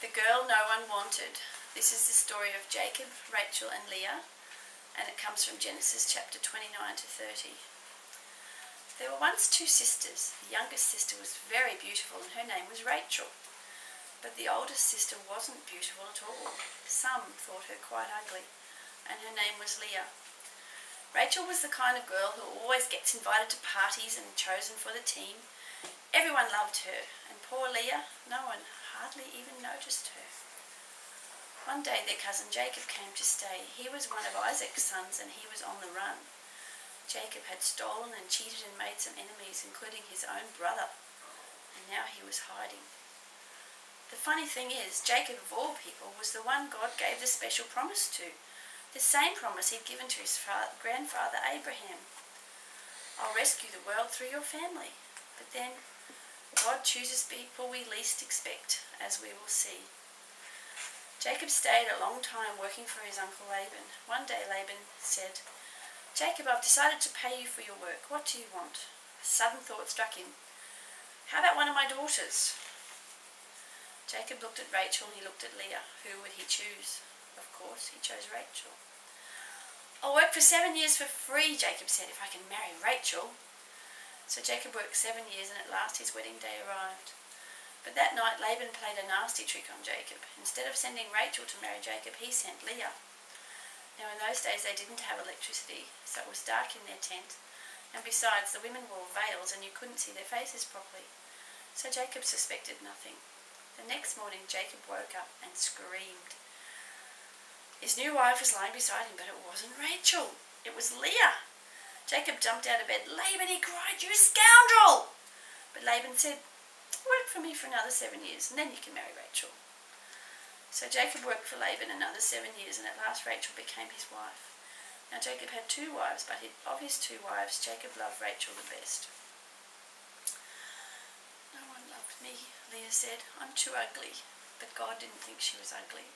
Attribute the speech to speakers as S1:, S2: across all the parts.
S1: The girl no one wanted. This is the story of Jacob, Rachel and Leah, and it comes from Genesis chapter 29 to 30. There were once two sisters. The youngest sister was very beautiful and her name was Rachel. But the oldest sister wasn't beautiful at all. Some thought her quite ugly, and her name was Leah. Rachel was the kind of girl who always gets invited to parties and chosen for the team. Everyone loved her, and poor Leah, no one hardly even noticed her. One day their cousin Jacob came to stay. He was one of Isaac's sons and he was on the run. Jacob had stolen and cheated and made some enemies, including his own brother, and now he was hiding. The funny thing is, Jacob of all people was the one God gave the special promise to, the same promise he'd given to his grandfather Abraham. I'll rescue the world through your family. But then God chooses people we least expect, as we will see. Jacob stayed a long time working for his uncle Laban. One day Laban said, "Jacob, I've decided to pay you for your work. What do you want?" A sudden thought struck him. "How about one of my daughters?" Jacob looked at Rachel and he looked at Leah. Who would he choose? Of course, he chose Rachel. "I'll work for 7 years for free," Jacob said, "if I can marry Rachel." So Jacob worked 7 years and at last his wedding day arrived. But that night Laban played a nasty trick on Jacob. Instead of sending Rachel to marry Jacob, he sent Leah. Now in those days they didn't have electricity, so it was dark in their tent, and besides the women wore veils and you couldn't see their faces properly. So Jacob suspected nothing. The next morning Jacob woke up and screamed. His new wife was lying beside him, but it wasn't Rachel. It was Leah. Jacob jumped out of bed. "Laban," he cried, "you scoundrel!" But Laban said, "Work for me for another 7 years and then you can marry Rachel." So Jacob worked for Laban another 7 years and at last Rachel became his wife. Now Jacob had 2 wives, but of his 2 wives, Jacob loved Rachel the best. "No one loved me," Leah said. "I'm too ugly." But God didn't think she was ugly.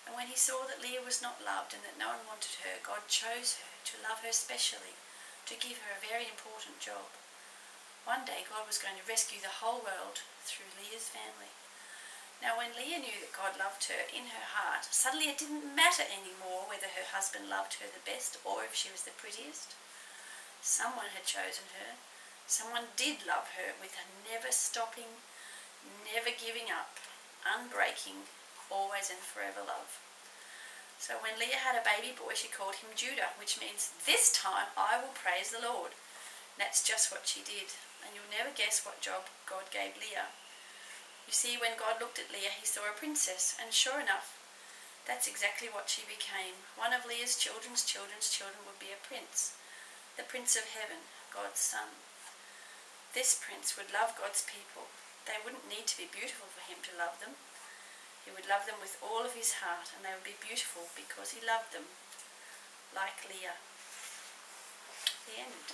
S1: And when he saw that Leah was not loved and that no one wanted her, God chose her to love her specially, to give her a very important job. One day God was going to rescue the whole world through Leah's family. Now when Leah knew that God loved her in her heart, suddenly it didn't matter anymore whether her husband loved her the best or if she was the prettiest. Someone had chosen her. Someone did love her with a never stopping, never giving up, unbreaking, always and forever love. So when Leah had a baby boy, she called him Judah, which means, "This time I will praise the Lord." And that's just what she did. And you'll never guess what job God gave Leah. You see, when God looked at Leah, he saw a princess, and sure enough, that's exactly what she became. One of Leah's children's children would be a prince, the Prince of Heaven, God's son. This prince would love God's people. They wouldn't need to be beautiful for him to love them. He would love them with all of his heart, and they would be beautiful because he loved them, like Leah. The end.